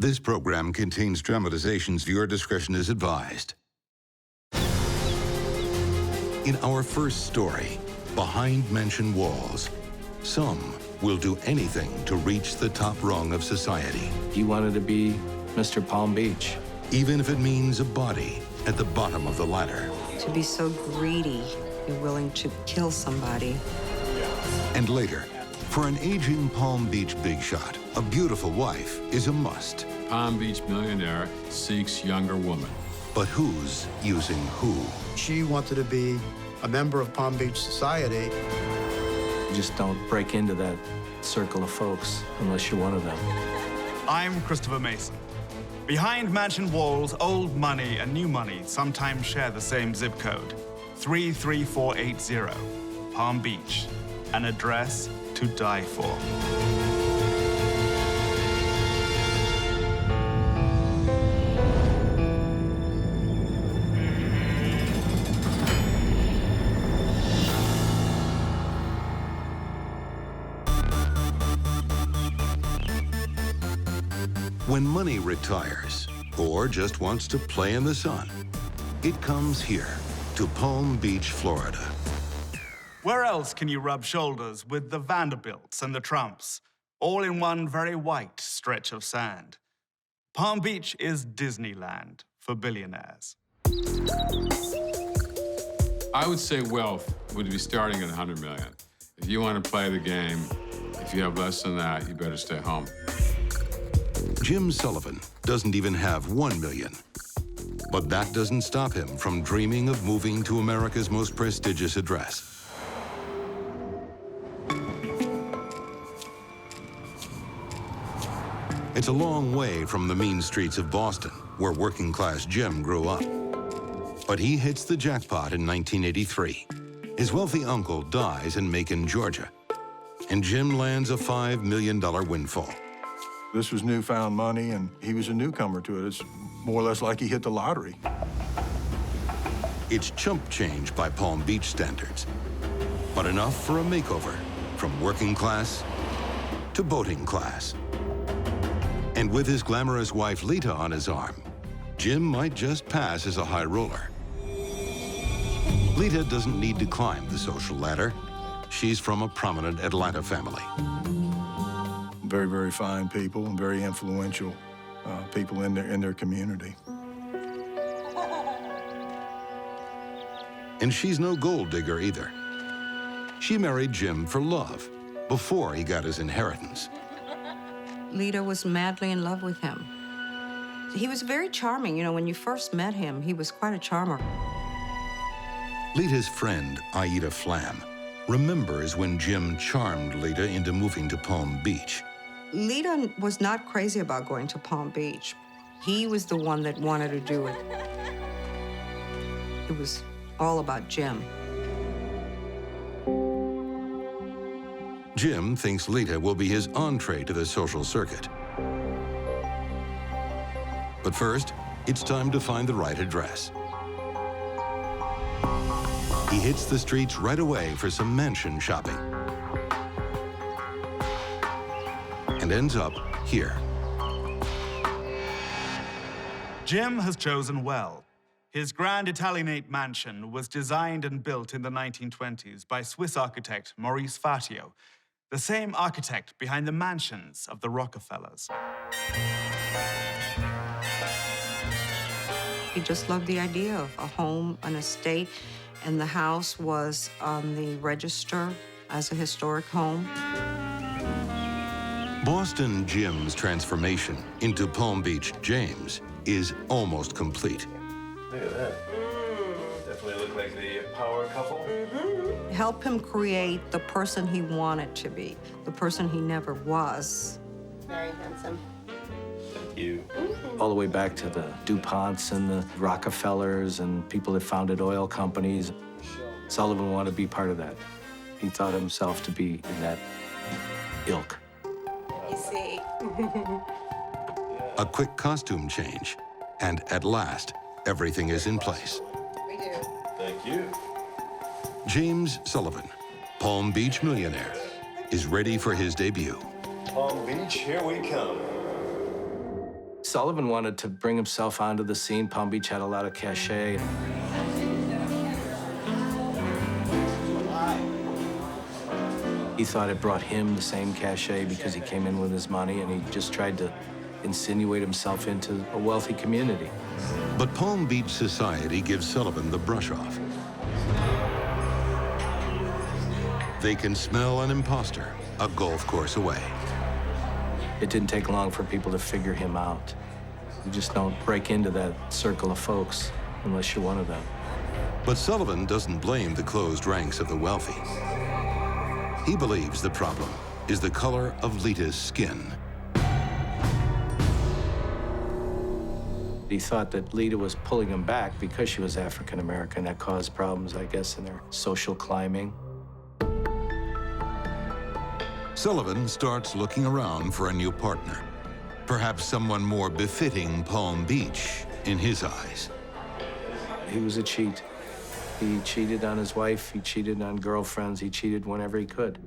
This program contains dramatizations. Viewer discretion is advised. In our first story, Behind Mansion Walls, some will do anything to reach the top rung of society. He wanted to be Mr. Palm Beach. Even if it means a body at the bottom of the ladder. To be so greedy, you're willing to kill somebody. And later, for an aging Palm Beach big shot, a beautiful wife is a must. Palm Beach millionaire seeks younger woman. But who's using who? She wanted to be a member of Palm Beach society. You just don't break into that circle of folks unless you're one of them. I'm Christopher Mason. Behind mansion walls, old money and new money sometimes share the same zip code. 33480, Palm Beach, an address to die for. When money retires, or just wants to play in the sun, it comes here to Palm Beach, Florida. Where else can you rub shoulders with the Vanderbilts and the Trumps, all in one very white stretch of sand? Palm Beach is Disneyland for billionaires. I would say wealth would be starting at 100 million. If you want to play the game, if you have less than that, you better stay home. Jim Sullivan doesn't even have 1 million. But that doesn't stop him from dreaming of moving to America's most prestigious address. It's a long way from the mean streets of Boston, where working-class Jim grew up. But he hits the jackpot in 1983. His wealthy uncle dies in Macon, Georgia, and Jim lands a $5 million windfall. This was newfound money, and he was a newcomer to it. It's more or less like he hit the lottery. It's chump change by Palm Beach standards, but enough for a makeover from working class to boating class. And with his glamorous wife Lita on his arm, Jim might just pass as a high roller. Lita doesn't need to climb the social ladder. She's from a prominent Atlanta family. Very, very fine people and very influential people in their community. And she's no gold digger either. She married Jim for love before he got his inheritance. Lita was madly in love with him. He was very charming. You know, when you first met him, he was quite a charmer. Lita's friend, Aida Flam, remembers when Jim charmed Lita into moving to Palm Beach. Lita was not crazy about going to Palm Beach. He was the one that wanted to do it. It was all about Jim. Jim thinks Lita will be his entree to the social circuit. But first, it's time to find the right address. He hits the streets right away for some mansion shopping. And ends up here. Jim has chosen well. His grand Italianate mansion was designed and built in the 1920s by Swiss architect Maurice Fatio, the same architect behind the mansions of the Rockefellers. He just loved the idea of a home, an estate, and the house was on the register as a historic home. Boston Jim's transformation into Palm Beach James is almost complete. Look at that. Definitely look like the power couple. Help him create the person he wanted to be, the person he never was. Very handsome. Thank you. All the way back to the DuPonts and the Rockefellers and people that founded oil companies. Sullivan wanted to be part of that. He thought himself to be in that ilk. You see. A quick costume change, and at last, everything is in place. We do. Thank you. James Sullivan, Palm Beach millionaire, is ready for his debut. Palm Beach, here we come. Sullivan wanted to bring himself onto the scene. Palm Beach had a lot of cachet. He thought it brought him the same cachet because he came in with his money, and he just tried to insinuate himself into a wealthy community. But Palm Beach society gives Sullivan the brush off. They can smell an imposter a golf course away. It didn't take long for people to figure him out. You just don't break into that circle of folks unless you're one of them. But Sullivan doesn't blame the closed ranks of the wealthy. He believes the problem is the color of Lita's skin. He thought that Lita was pulling him back because she was African American. That caused problems, I guess, in their social climbing. Sullivan starts looking around for a new partner. Perhaps someone more befitting Palm Beach in his eyes. He was a cheat. He cheated on his wife, he cheated on girlfriends, he cheated whenever he could.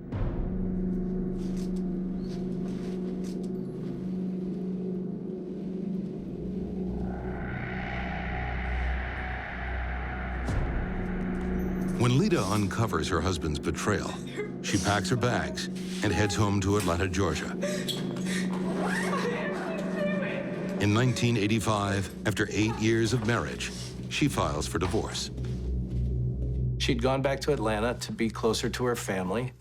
When Lita uncovers her husband's betrayal, she packs her bags and heads home to Atlanta, Georgia. In 1985, after 8 years of marriage, she files for divorce. She'd gone back to Atlanta to be closer to her family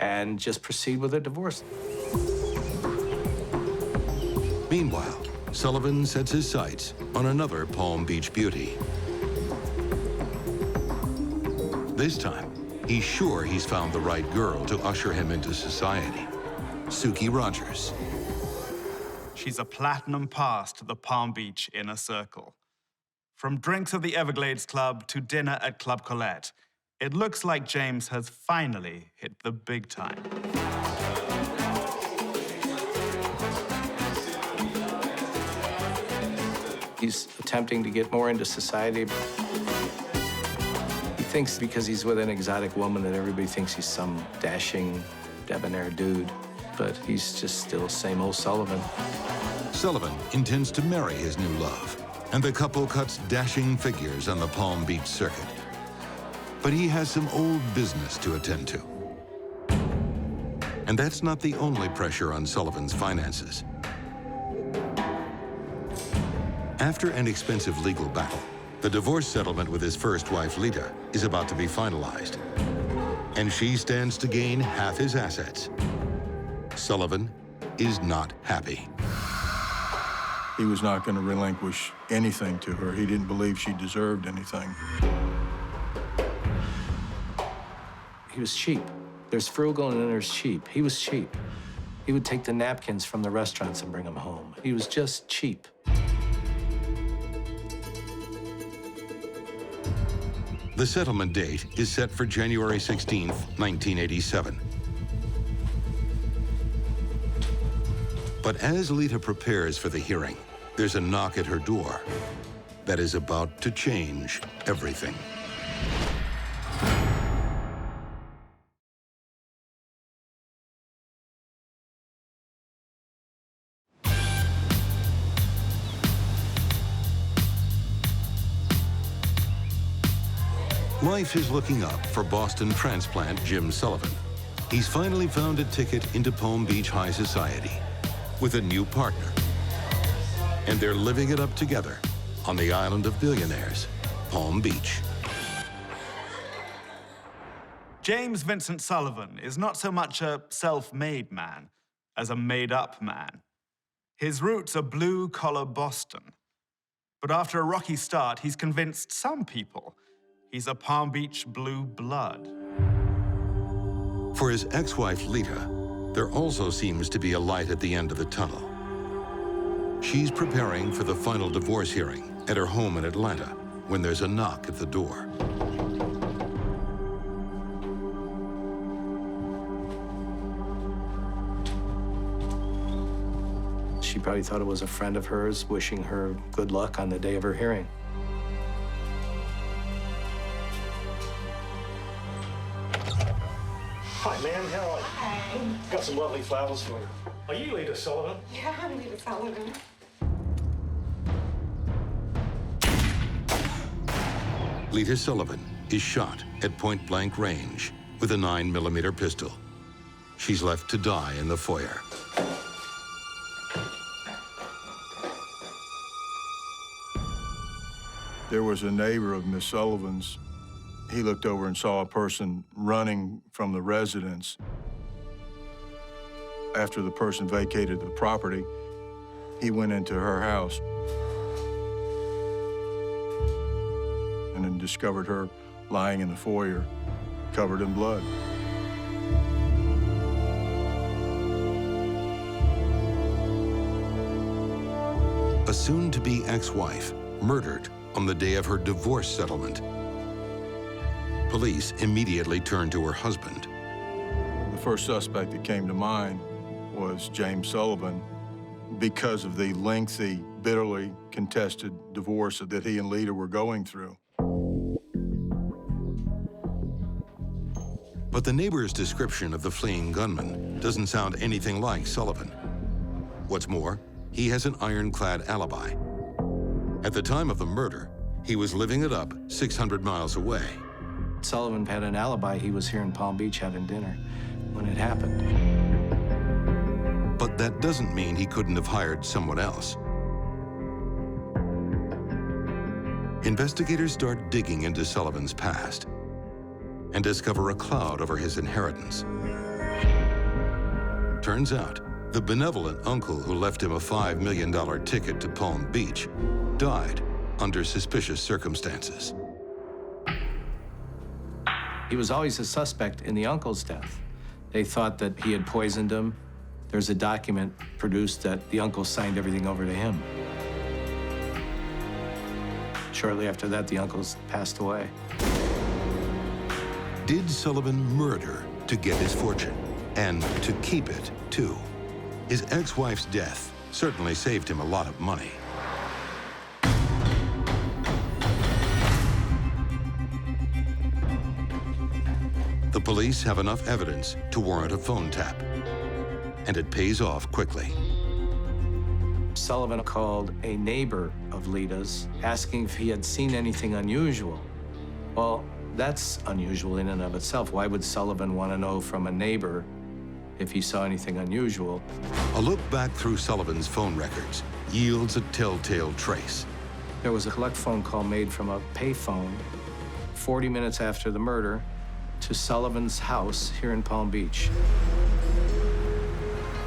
and just proceed with her divorce. Meanwhile, Sullivan sets his sights on another Palm Beach beauty. This time, he's sure he's found the right girl to usher him into society. Suki Rogers. She's a platinum pass to the Palm Beach inner circle. From drinks at the Everglades Club to dinner at Club Colette, it looks like James has finally hit the big time. He's attempting to get more into society. He thinks because he's with an exotic woman that everybody thinks he's some dashing, debonair dude. But he's just still same old Sullivan. Sullivan intends to marry his new love, and the couple cuts dashing figures on the Palm Beach circuit. But he has some old business to attend to. And that's not the only pressure on Sullivan's finances. After an expensive legal battle, the divorce settlement with his first wife, Lita, is about to be finalized. And she stands to gain half his assets. Sullivan is not happy. He was not going to relinquish anything to her. He didn't believe she deserved anything. He was cheap. There's frugal and then there's cheap. He was cheap. He would take the napkins from the restaurants and bring them home. He was just cheap. The settlement date is set for January 16th, 1987. But as Lita prepares for the hearing, there's a knock at her door that is about to change everything. Life is looking up for Boston transplant Jim Sullivan. He's finally found a ticket into Palm Beach high society with a new partner. And they're living it up together on the island of billionaires, Palm Beach. James Vincent Sullivan is not so much a self-made man as a made-up man. His roots are blue-collar Boston. But after a rocky start, he's convinced some people he's a Palm Beach blue blood. For his ex-wife, Lita, there also seems to be a light at the end of the tunnel. She's preparing for the final divorce hearing at her home in Atlanta when there's a knock at the door. She probably thought it was a friend of hers wishing her good luck on the day of her hearing. Hi, ma'am. How are you? Hi. Got some lovely flowers for you. Are you Lita Sullivan? Yeah, I'm Lita Sullivan. Lita Sullivan is shot at point-blank range with a 9mm pistol. She's left to die in the foyer. There was a neighbor of Miss Sullivan's. He looked over and saw a person running from the residence. After the person vacated the property, he went into her house and then discovered her lying in the foyer, covered in blood. A soon-to-be ex-wife murdered on the day of her divorce settlement. Police immediately turned to her husband. The first suspect that came to mind was James Sullivan because of the lengthy, bitterly contested divorce that he and Lita were going through. But the neighbor's description of the fleeing gunman doesn't sound anything like Sullivan. What's more, he has an ironclad alibi. At the time of the murder, he was living it up 600 miles away. Sullivan had an alibi. He was here in Palm Beach having dinner when it happened. But that doesn't mean he couldn't have hired someone else. Investigators start digging into Sullivan's past and discover a cloud over his inheritance. Turns out, the benevolent uncle who left him a $5 million ticket to Palm Beach died under suspicious circumstances. He was always a suspect in the uncle's death. They thought that he had poisoned him. There's a document produced that the uncle signed everything over to him. Shortly after that, the uncle's passed away. Did Sullivan murder to get his fortune? And to keep it, too? His ex-wife's death certainly saved him a lot of money. The police have enough evidence to warrant a phone tap, and it pays off quickly. Sullivan called a neighbor of Lita's, asking if he had seen anything unusual. Well, that's unusual in and of itself. Why would Sullivan want to know from a neighbor if he saw anything unusual? A look back through Sullivan's phone records yields a telltale trace. There was a collect phone call made from a payphone 40 minutes after the murder to Sullivan's house here in Palm Beach.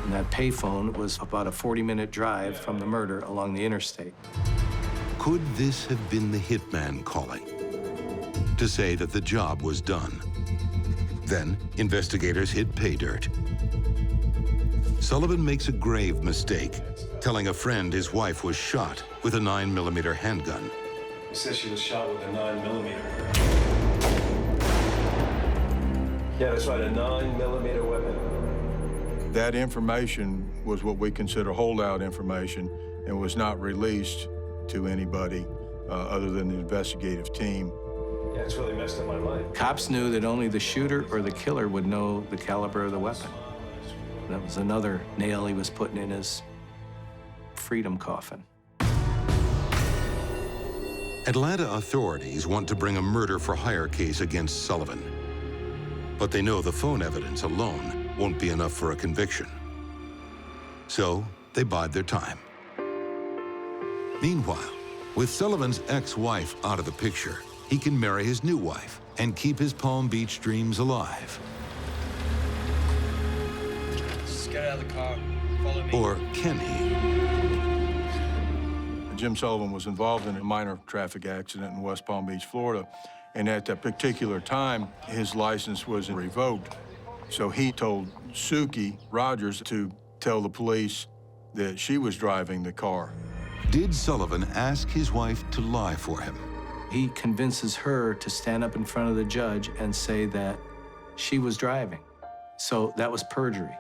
And that payphone was about a 40-minute drive from the murder along the interstate. Could this have been the hitman calling to say that the job was done? Then investigators hit pay dirt. Sullivan makes a grave mistake, telling a friend his wife was shot with a 9mm handgun. He says she was shot with a 9mm. Yeah, that's right, a 9mm weapon. That information was what we consider holdout information and was not released to anybody other than the investigative team. Yeah, it's really messed up my life. Cops knew that only the shooter or the killer would know the caliber of the weapon. That was another nail he was putting in his freedom coffin. Atlanta authorities want to bring a murder-for-hire case against Sullivan. But they know the phone evidence alone won't be enough for a conviction. So they bide their time. Meanwhile, with Sullivan's ex-wife out of the picture, he can marry his new wife and keep his Palm Beach dreams alive. Just get out of the car. Follow me. Or can he? Jim Sullivan was involved in a minor traffic accident in West Palm Beach, Florida. And at that particular time, his license was revoked. So he told Suki Rogers to tell the police that she was driving the car. Did Sullivan ask his wife to lie for him? He convinces her to stand up in front of the judge and say that she was driving. So that was perjury.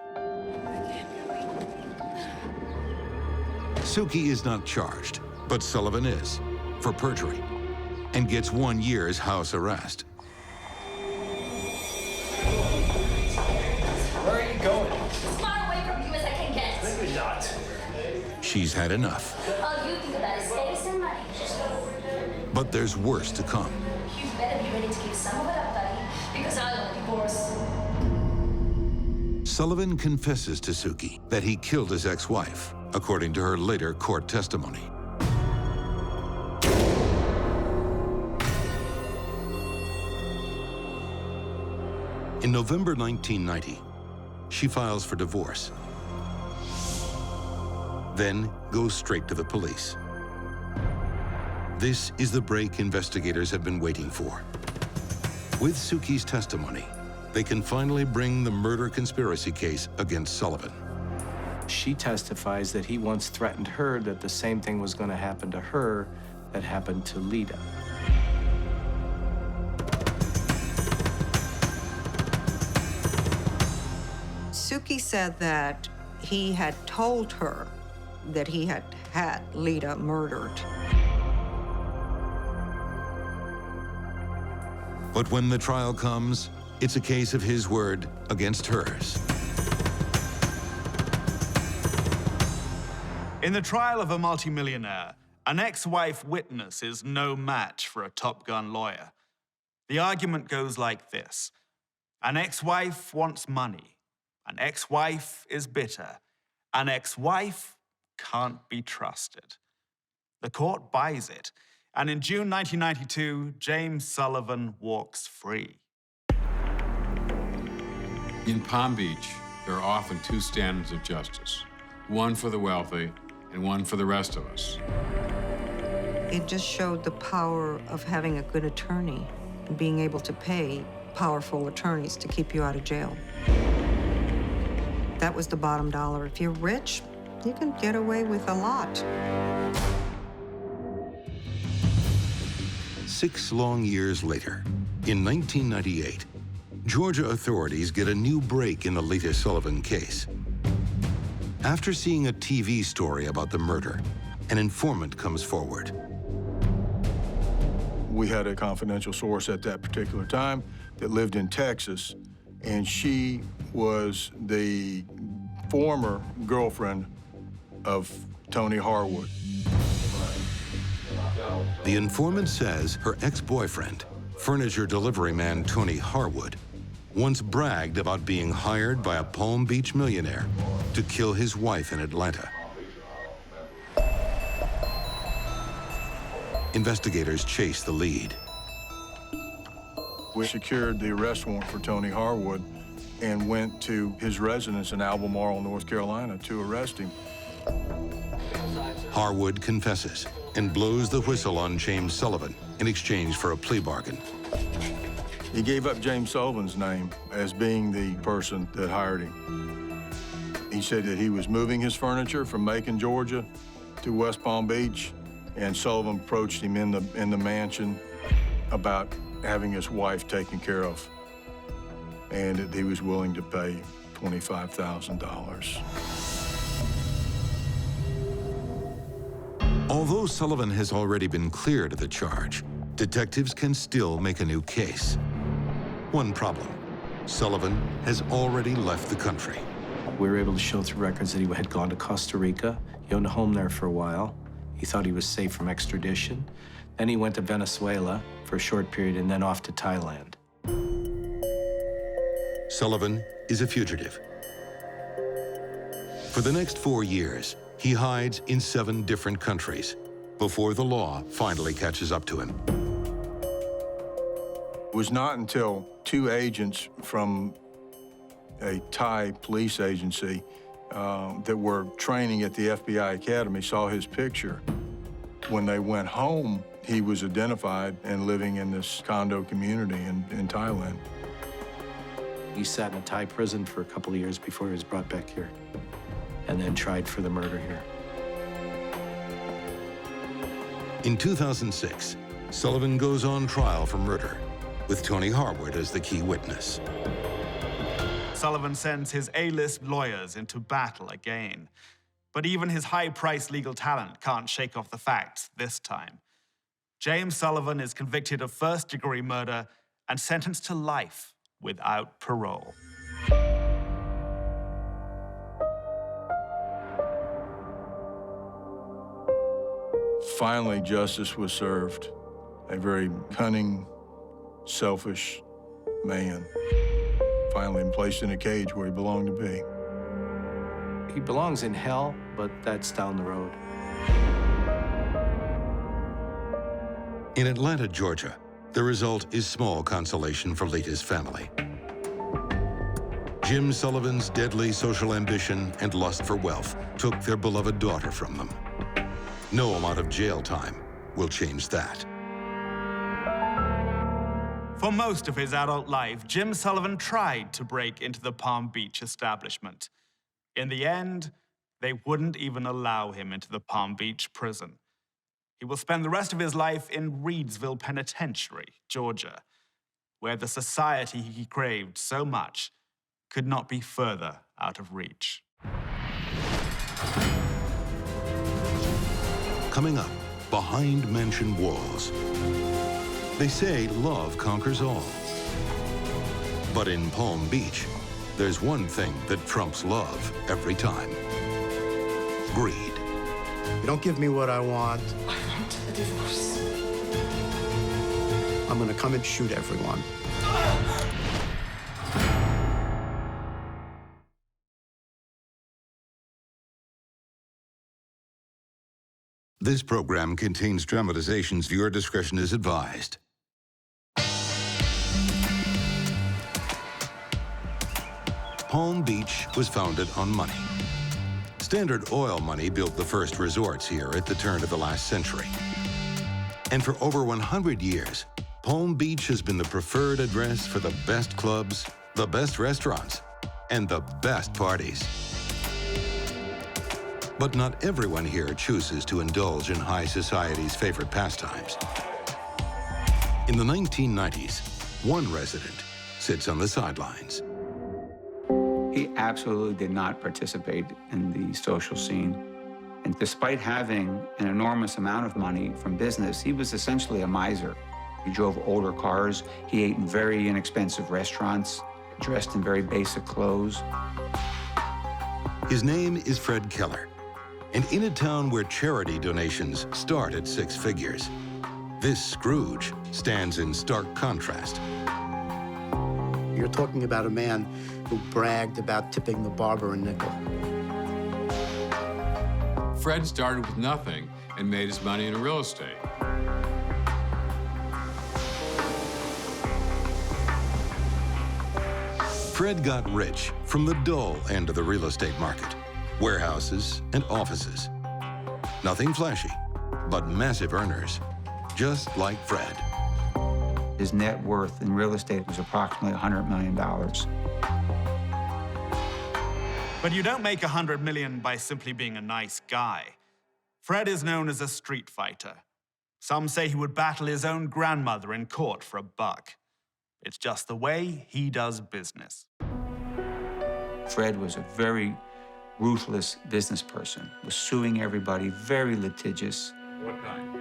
Suki is not charged, but Sullivan is, for perjury, and gets 1 year's house arrest. Where are you going? As far away from you as I can get. Maybe not. She's had enough. All you think about is status and money. But there's worse to come. you ready to give some of it up, buddy? Because I want a divorce. Sullivan confesses to Suki that he killed his ex-wife, according to her later court testimony. In November 1990, she files for divorce, then goes straight to the police. This is the break investigators have been waiting for. With Suki's testimony, they can finally bring the murder conspiracy case against Sullivan. She testifies that he once threatened her that the same thing was going to happen to her that happened to Lita. Suki said that he had told her that he had had Lita murdered. But when the trial comes, it's a case of his word against hers. In the trial of a multimillionaire, an ex-wife witness is no match for a Top Gun lawyer. The argument goes like this. An ex-wife wants money. An ex-wife is bitter. An ex-wife can't be trusted. The court buys it, and in June 1992, James Sullivan walks free. In Palm Beach, there are often two standards of justice, one for the wealthy and one for the rest of us. It just showed the power of having a good attorney and being able to pay powerful attorneys to keep you out of jail. That was the bottom dollar. If you're rich, you can get away with a lot. 6 long years later, in 1998, Georgia authorities get a new break in the Lita Sullivan case. After seeing a TV story about the murder, an informant comes forward. We had a confidential source at that particular time that lived in Texas, and she was the former girlfriend of Tony Harwood. The informant says her ex-boyfriend, furniture delivery man Tony Harwood, once bragged about being hired by a Palm Beach millionaire to kill his wife in Atlanta. Investigators chase the lead. We secured the arrest warrant for Tony Harwood and went to his residence in Albemarle, North Carolina, to arrest him. Harwood confesses and blows the whistle on James Sullivan in exchange for a plea bargain. He gave up James Sullivan's name as being the person that hired him. He said that he was moving his furniture from Macon, Georgia to West Palm Beach, and Sullivan approached him in the mansion about having his wife taken care of, and that he was willing to pay $25,000. Although Sullivan has already been cleared of the charge, detectives can still make a new case. One problem, Sullivan has already left the country. We were able to show through records that he had gone to Costa Rica. He owned a home there for a while. He thought he was safe from extradition. Then he went to Venezuela for a short period and then off to Thailand. Sullivan is a fugitive. For the next 4 years, he hides in 7 different countries before the law finally catches up to him. It was not until 2 agents from a Thai police agency that were training at the FBI Academy saw his picture. When they went home, he was identified and living in this condo community in Thailand. He sat in a Thai prison for a couple of years before he was brought back here, and then tried for the murder here. In 2006, Sullivan goes on trial for murder, with Tony Harwood as the key witness. Sullivan sends his A-list lawyers into battle again. But even his high-priced legal talent can't shake off the facts this time. James Sullivan is convicted of first-degree murder and sentenced to life without parole. Finally, justice was served. A very cunning selfish man, finally placed in a cage where he belonged to be. He belongs in hell, but that's down the road. In Atlanta, Georgia, the result is small consolation for Lita's family. Jim Sullivan's deadly social ambition and lust for wealth took their beloved daughter from them. No amount of jail time will change that. For most of his adult life, Jim Sullivan tried to break into the Palm Beach establishment. In the end, they wouldn't even allow him into the Palm Beach prison. He will spend the rest of his life in Reedsville Penitentiary, Georgia, where the society he craved so much could not be further out of reach. Coming up, behind mansion walls. They say love conquers all. But in Palm Beach, there's one thing that trumps love every time. Greed. You don't give me what I want, I want a divorce. I'm gonna come and shoot everyone. This program contains dramatizations. Viewer discretion is advised. Palm Beach was founded on money. Standard Oil money built the first resorts here at the turn of the last century. And for over 100 years, Palm Beach has been the preferred address for the best clubs, the best restaurants, and the best parties. But not everyone here chooses to indulge in high society's favorite pastimes. In the 1990s, one resident sits on the sidelines. He absolutely did not participate in the social scene. And despite having an enormous amount of money from business, he was essentially a miser. He drove older cars, he ate in very inexpensive restaurants, dressed in very basic clothes. His name is Fred Keller. And in a town where charity donations start at 6 figures, this Scrooge stands in stark contrast. You're talking about a man who bragged about tipping the barber a nickel. Fred started with nothing and made his money in real estate. Fred got rich from the dull end of the real estate market. Warehouses and offices. Nothing flashy, but massive earners, just like Fred. His net worth in real estate was approximately $100 million. But you don't make $100 million by simply being a nice guy. Fred is known as a street fighter. Some say he would battle his own grandmother in court for $1. It's just the way he does business. Fred was a very ruthless business person, was suing everybody, very litigious. What time?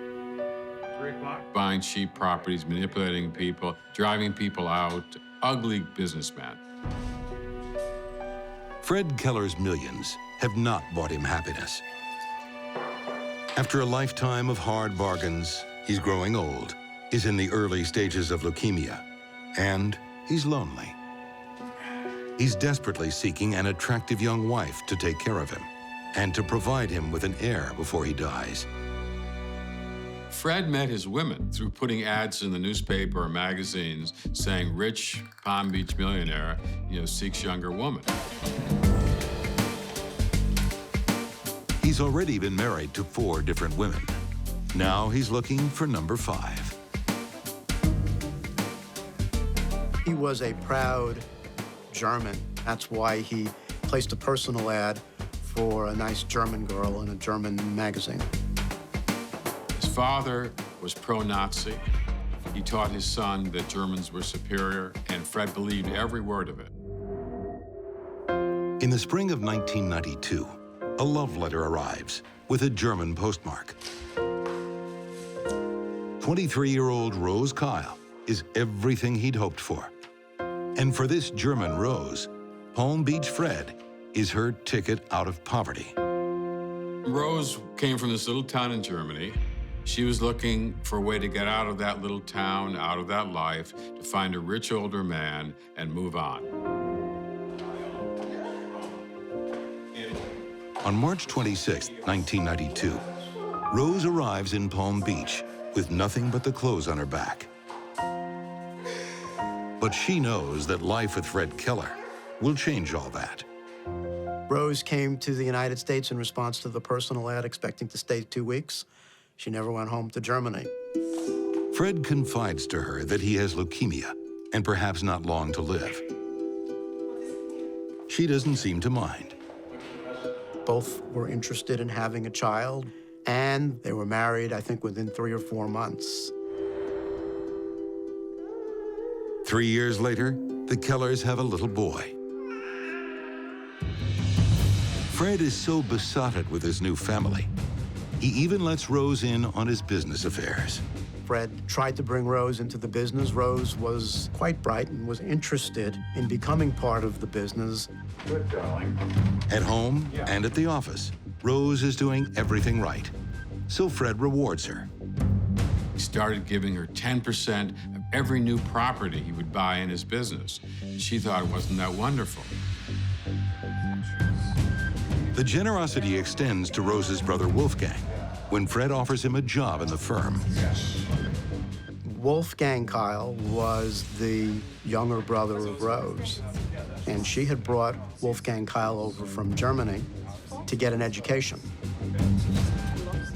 3 o'clock? Buying cheap properties, manipulating people, driving people out. Ugly businessman. Fred Keller's millions have not bought him happiness. After a lifetime of hard bargains, he's growing old, is in the early stages of leukemia, and he's lonely. He's desperately seeking an attractive young wife to take care of him and to provide him with an heir before he dies. Fred met his women through putting ads in the newspaper or magazines saying rich Palm Beach millionaire, seeks younger woman. He's already been married to 4 different women. Now he's looking for number 5. He was a proud German. That's why he placed a personal ad for a nice German girl in a German magazine. His father was pro-Nazi. He taught his son that Germans were superior, and Fred believed every word of it. In the spring of 1992, a love letter arrives with a German postmark. 23-year-old Rose Kyle is everything he'd hoped for. And for this German Rose, Palm Beach Fred is her ticket out of poverty. Rose came from this little town in Germany. She was looking for a way to get out of that little town, out of that life, to find a rich older man and move on. On March 26, 1992, Rose arrives in Palm Beach with nothing but the clothes on her back. But she knows that life with Fred Keller will change all that. Rose came to the United States in response to the personal ad, expecting to stay 2 weeks. She never went home to Germany. Fred confides to her that he has leukemia and perhaps not long to live. She doesn't seem to mind. Both were interested in having a child, and they were married, I think, within 3 or 4 months. 3 years later, the Kellers have a little boy. Fred is so besotted with his new family, he even lets Rose in on his business affairs. Fred tried to bring Rose into the business. Rose was quite bright and was interested in becoming part of the business. Good, darling. At home and at the office, Rose is doing everything right. So Fred rewards her. He started giving her 10% of every new property he would buy in his business. She thought, wasn't that wonderful? The generosity extends to Rose's brother Wolfgang when Fred offers him a job in the firm. Wolfgang Kyle was the younger brother of Rose, and she had brought Wolfgang Kyle over from Germany to get an education.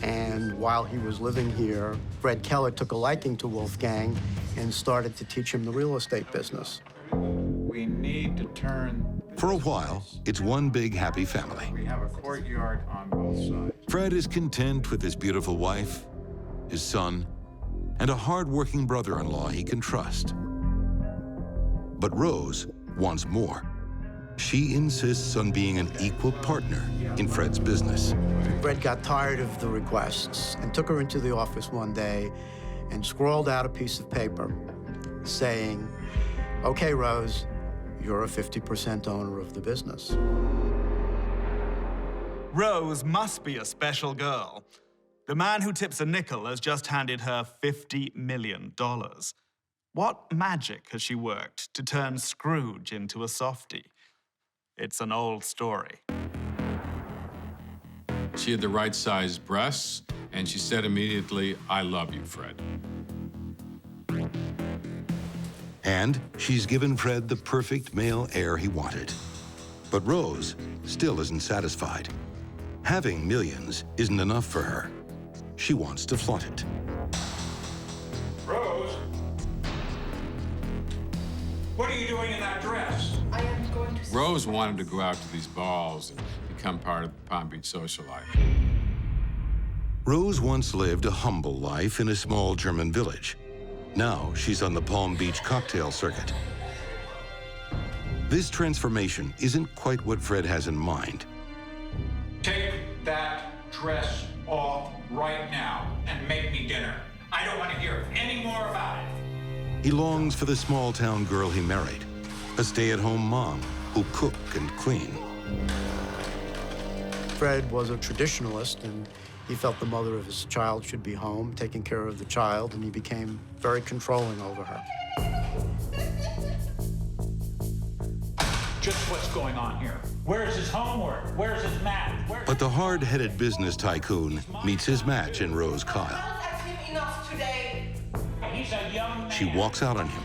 And while he was living here, Fred Keller took a liking to Wolfgang and started to teach him the real estate business. We need to turn... For a while, it's one big happy family. We have a courtyard on both sides. Fred is content with his beautiful wife, his son, and a hard-working brother-in-law he can trust. But Rose wants more. She insists on being an equal partner in Fred's business. Fred got tired of the requests and took her into the office one day and scrawled out a piece of paper saying, "Okay, Rose, you're a 50% owner of the business." Rose must be a special girl. The man who tips a nickel has just handed her $50 million. What magic has she worked to turn Scrooge into a softie? It's an old story. She had the right size breasts, and she said immediately, "I love you, Fred." And she's given Fred the perfect male heir he wanted. But Rose still isn't satisfied. Having millions isn't enough for her. She wants to flaunt it. Rose? What are you doing in that dress? I am going to... Rose wanted to go out to these balls and become part of the Palm Beach social life. Rose once lived a humble life in a small German village. Now she's on the Palm Beach cocktail circuit. This transformation isn't quite what Fred has in mind. Take that dress off right now and make me dinner. I don't want to hear any more about it. He longs for the small-town girl he married, a stay-at-home mom who'll cook and clean. Fred was a traditionalist, and he felt the mother of his child should be home, taking care of the child, and he became very controlling over her. Just what's going on here? Where's his homework? Where's his math? But the hard-headed business tycoon meets his match in Rose Kyle. enough today. He's a young man. She walks out on him,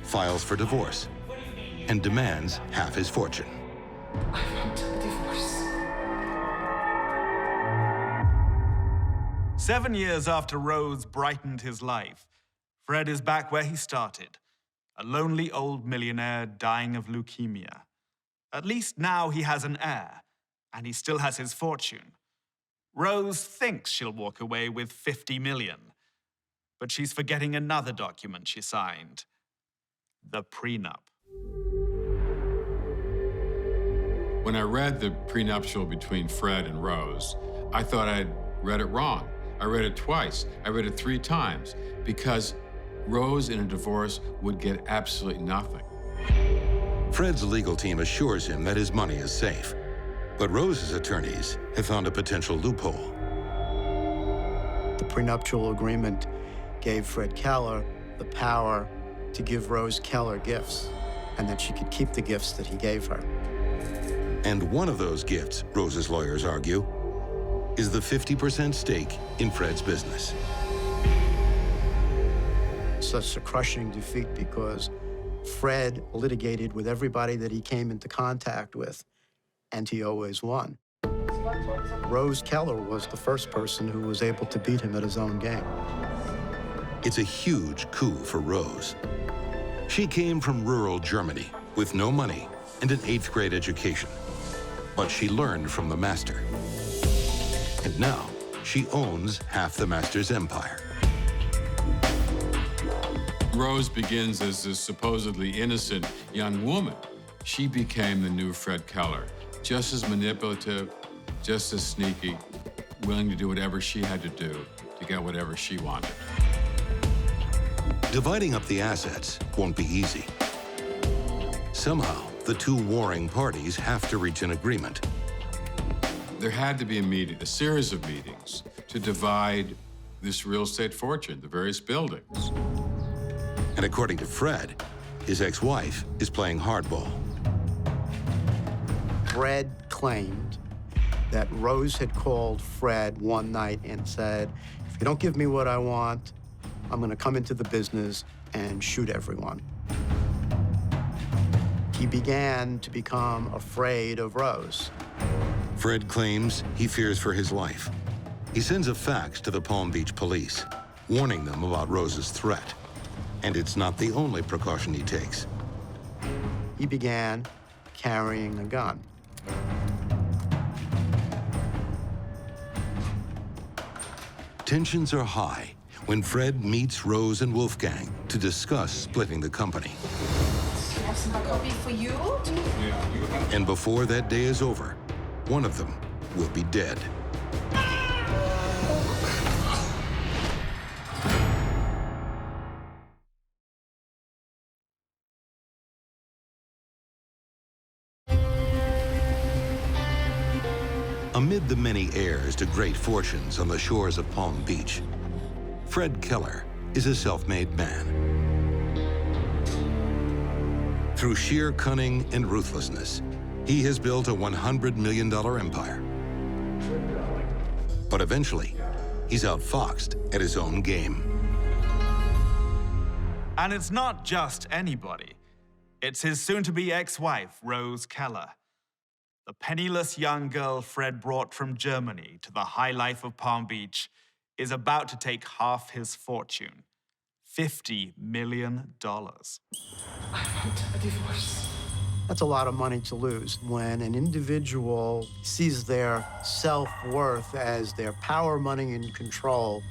files for divorce, and demands half his fortune. I want a divorce. 7 years after Rose brightened his life, Fred is back where he started, a lonely old millionaire dying of leukemia. At least now he has an heir, and he still has his fortune. Rose thinks she'll walk away with $50 million, but she's forgetting another document she signed, the prenup. When I read the prenuptial between Fred and Rose, I thought I'd read it wrong. I read it twice. I read it 3 times, because Rose in a divorce would get absolutely nothing. Fred's legal team assures him that his money is safe, but Rose's attorneys have found a potential loophole. The prenuptial agreement gave Fred Keller the power to give Rose Keller gifts, and that she could keep the gifts that he gave her. And one of those gifts, Rose's lawyers argue, is the 50% stake in Fred's business. Such a crushing defeat because Fred litigated with everybody that he came into contact with, and he always won. Rose Keller was the first person who was able to beat him at his own game. It's a huge coup for Rose. She came from rural Germany with no money and an 8th grade education. But she learned from the master. And now she owns half the master's empire. Rose begins as a supposedly innocent young woman. She became the new Fred Keller, just as manipulative, just as sneaky, willing to do whatever she had to do to get whatever she wanted. Dividing up the assets won't be easy. Somehow, the two warring parties have to reach an agreement. There had to be a meeting, a series of meetings, to divide this real estate fortune, the various buildings. And according to Fred, his ex-wife is playing hardball. Fred claimed that Rose had called Fred one night and said, if you don't give me what I want, I'm going to come into the business and shoot everyone. He began to become afraid of Rose. Fred claims he fears for his life. He sends a fax to the Palm Beach police, warning them about Rose's threat. And it's not the only precaution he takes. He began carrying a gun. Tensions are high when Fred meets Rose and Wolfgang to discuss splitting the company. I have some copy for you. And before that day is over, one of them will be dead. Amid the many heirs to great fortunes on the shores of Palm Beach, Fred Keller is a self-made man. Through sheer cunning and ruthlessness, he has built a $100 million empire. But eventually, he's outfoxed at his own game. And it's not just anybody. It's his soon-to-be ex-wife, Rose Keller. The penniless young girl Fred brought from Germany to the high life of Palm Beach is about to take half his fortune, $50 million. I want a divorce. That's a lot of money to lose when an individual sees their self-worth as their power, money, and control.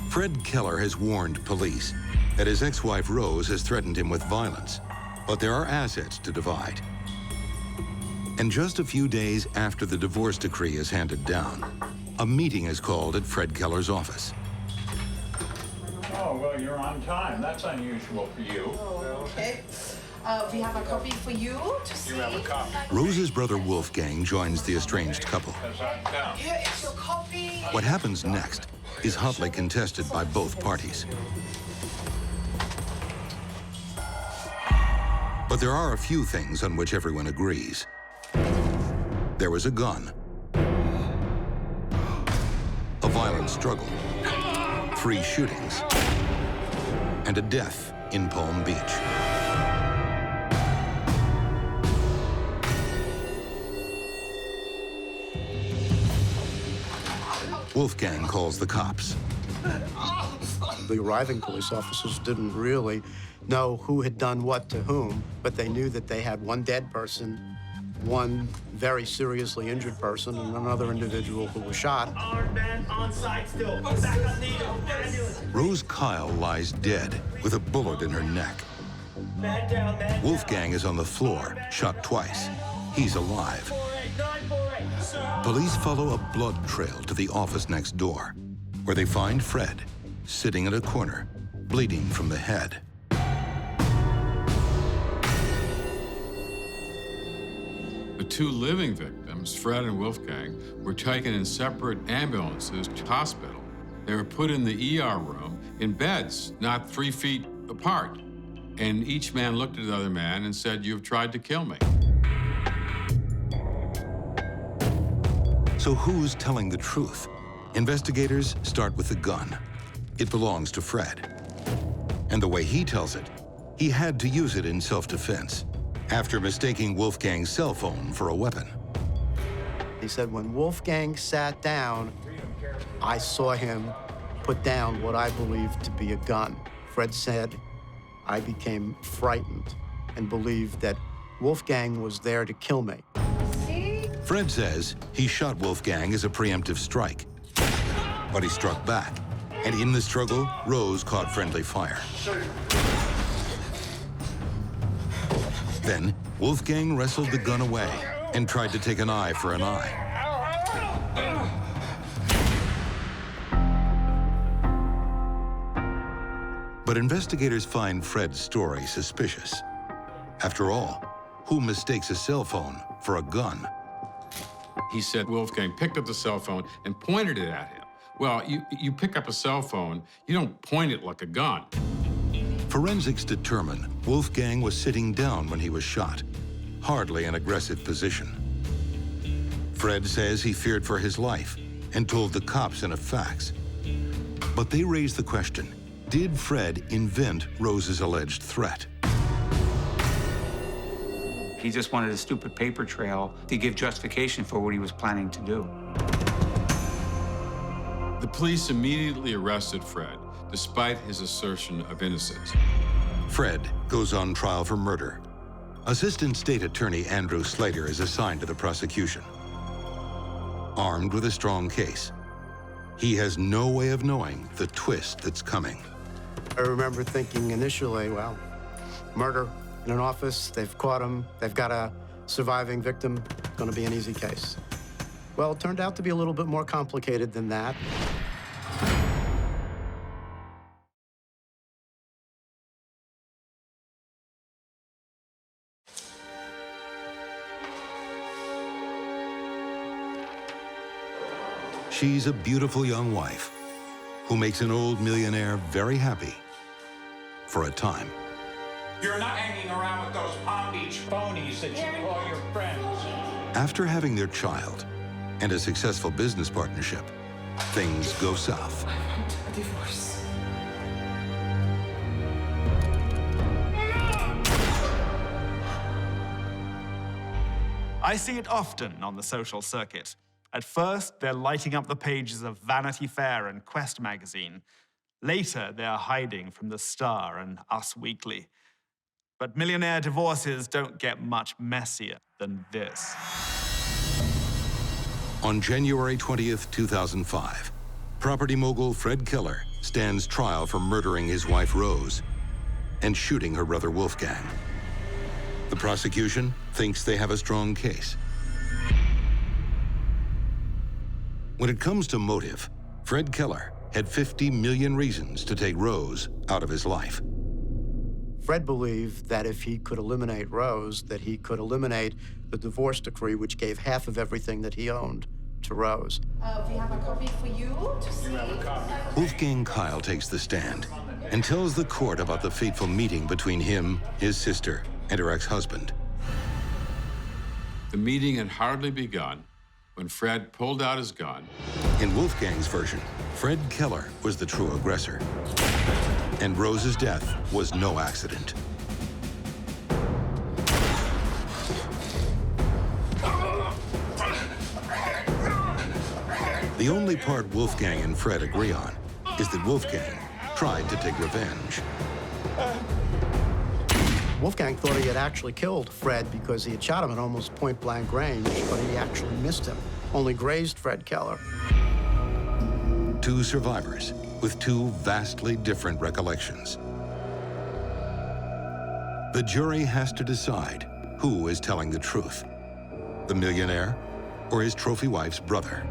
Fred Keller has warned police that his ex-wife Rose has threatened him with violence, but there are assets to divide. And just a few days after the divorce decree is handed down, a meeting is called at Fred Keller's office. Oh, well, you're on time. That's unusual for you. Oh, okay. We have a copy for you to see. You have a copy. Rose's brother Wolfgang joins the estranged couple. Because I'm down. Here is your copy. What happens next is hotly contested by both parties. But there are a few things on which everyone agrees. There was a gun, a violent struggle, 3 shootings, and a death in Palm Beach. Wolfgang calls the cops. The arriving police officers didn't really know who had done what to whom, but they knew that they had one dead person, one very seriously injured person, and another individual who was shot. Armed man on site still. Back on needle. Rose Kyle lies dead with a bullet in her neck. Man down, man Wolfgang is on the floor, shot twice. He's alive. 948. Police follow a blood trail to the office next door, where they find Fred sitting in a corner, bleeding from the head. The 2 living victims victims, Fred and Wolfgang, were taken in separate ambulances to hospital. They were put in the ER room in beds, not 3 feet apart. And each man looked at the other man and said, "You've tried to kill me." So who's telling the truth? Investigators start with the gun. It belongs to Fred. And the way he tells it, he had to use it in self-defense after mistaking Wolfgang's cell phone for a weapon. He said when Wolfgang sat down, I saw him put down what I believed to be a gun. Fred said, I became frightened and believed that Wolfgang was there to kill me. Fred says he shot Wolfgang as a preemptive strike, but he struck back. And in the struggle, Rose caught friendly fire. Then, Wolfgang wrestled the gun away and tried to take an eye for an eye. But investigators find Fred's story suspicious. After all, who mistakes a cell phone for a gun? He said Wolfgang picked up the cell phone and pointed it at him. Well, you pick up a cell phone, you don't point it like a gun. Forensics determine Wolfgang was sitting down when he was shot, hardly an aggressive position. Fred says he feared for his life and told the cops in a fax. But they raise the question, did Fred invent Rose's alleged threat? He just wanted a stupid paper trail to give justification for what he was planning to do. The police immediately arrested Fred, despite his assertion of innocence. Fred goes on trial for murder. Assistant State Attorney Andrew Slater is assigned to the prosecution. Armed with a strong case, he has no way of knowing the twist that's coming. I remember thinking initially, well, murder in an office, they've caught him, they've got a surviving victim, gonna be an easy case. Well, it turned out to be a little bit more complicated than that. She's a beautiful young wife who makes an old millionaire very happy for a time. You're not hanging around with those Palm Beach phonies that you call your friends. After having their child and a successful business partnership, things go south. I want a divorce. I see it often on the social circuit. At first, they're lighting up the pages of Vanity Fair and Quest magazine. Later, they're hiding from The Star and Us Weekly. But millionaire divorces don't get much messier than this. On January 20th, 2005, property mogul Fred Keller stands trial for murdering his wife Rose and shooting her brother Wolfgang. The prosecution thinks they have a strong case. When it comes to motive, Fred Keller had 50 million reasons to take Rose out of his life. Fred believed that if he could eliminate Rose, that he could eliminate the divorce decree, which gave half of everything that he owned to Rose. We have a copy for you to see. Wolfgang Kyle takes the stand and tells the court about the fateful meeting between him, his sister, and her ex-husband. The meeting had hardly begun when Fred pulled out his gun. In Wolfgang's version, Fred Keller was the true aggressor, and Rose's death was no accident. The only part Wolfgang and Fred agree on is that Wolfgang tried to take revenge. Wolfgang thought he had actually killed Fred because he had shot him at almost point-blank range, but he actually missed him, only grazed Fred Keller. Two survivors with two vastly different recollections. The jury has to decide who is telling the truth, the millionaire or his trophy wife's brother.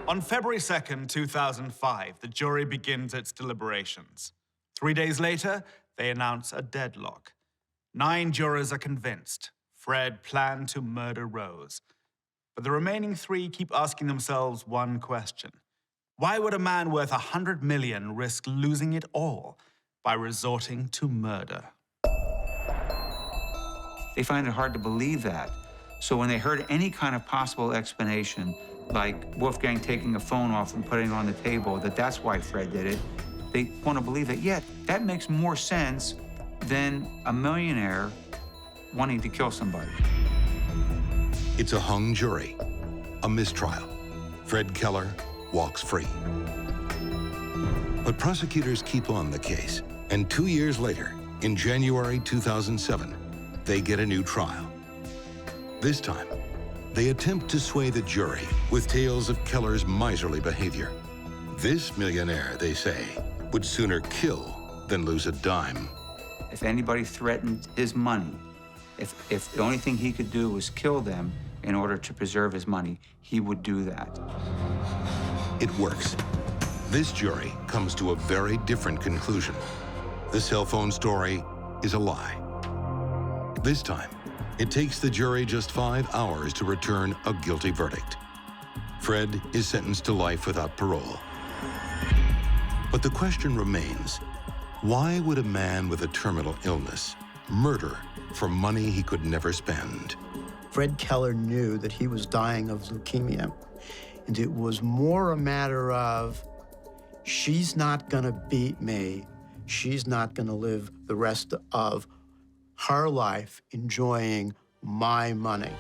On February 2nd, 2005, the jury begins its deliberations. 3 days later, they announce a deadlock. 9 jurors are convinced Fred planned to murder Rose. But the remaining 3 keep asking themselves one question. Why would a man worth $100 million risk losing it all by resorting to murder? They find it hard to believe that. So when they heard any kind of possible explanation, like Wolfgang taking a phone off and putting it on the table, that's why Fred did it, they want to believe that, yeah, that makes more sense than a millionaire wanting to kill somebody. It's a hung jury, a mistrial. Fred Keller walks free. But prosecutors keep on the case, and 2 years later, in January 2007, they get a new trial. This time, they attempt to sway the jury with tales of Keller's miserly behavior. This millionaire, they say, would sooner kill than lose a dime. If anybody threatened his money, if the only thing he could do was kill them in order to preserve his money, he would do that. It works. This jury comes to a very different conclusion. The cell phone story is a lie. This time, it takes the jury just 5 hours to return a guilty verdict. Fred is sentenced to life without parole. But the question remains, why would a man with a terminal illness murder for money he could never spend? Fred Keller knew that he was dying of leukemia, and it was more a matter of, she's not gonna beat me, she's not gonna live the rest of her life enjoying my money.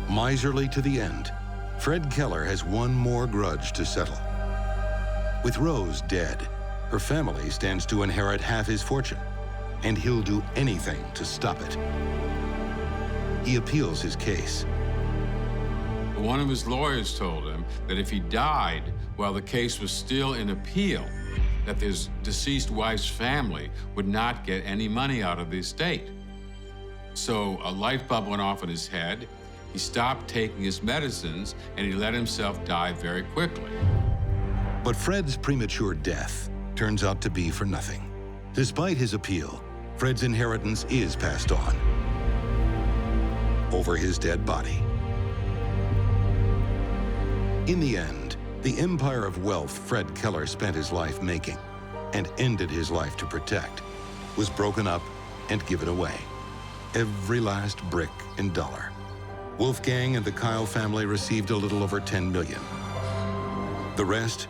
Miserly to the end, Fred Keller has one more grudge to settle. With Rose dead, her family stands to inherit half his fortune, and he'll do anything to stop it. He appeals his case. One of his lawyers told him that if he died while the case was still in appeal, that his deceased wife's family would not get any money out of the estate. So a light bulb went off in his head, he stopped taking his medicines, and he let himself die very quickly. But Fred's premature death turns out to be for nothing. Despite his appeal, Fred's inheritance is passed on over his dead body. In the end, the empire of wealth Fred Keller spent his life making and ended his life to protect was broken up and given away. Every last brick and dollar. Wolfgang and the Kyle family received a little over $10 million. The rest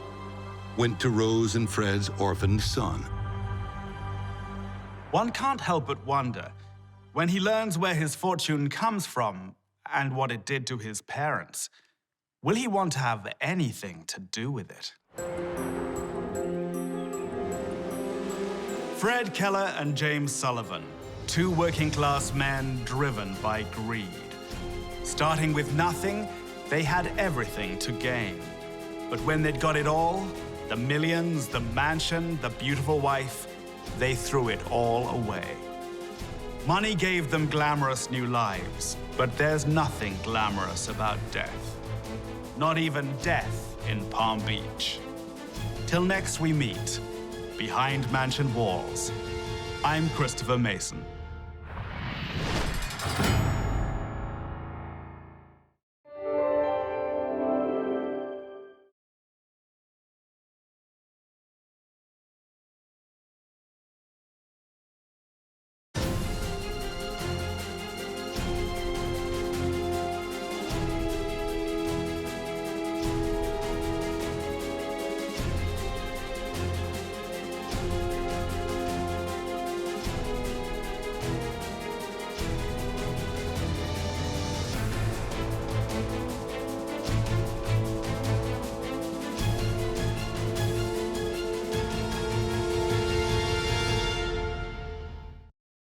went to Rose and Fred's orphaned son. One can't help but wonder, when he learns where his fortune comes from and what it did to his parents, will he want to have anything to do with it? Fred Keller and James Sullivan, 2 working-class men driven by greed. Starting with nothing, they had everything to gain. But when they'd got it all, the millions, the mansion, the beautiful wife, they threw it all away. Money gave them glamorous new lives, but there's nothing glamorous about death. Not even death in Palm Beach. Till next we meet, behind mansion walls, I'm Christopher Mason.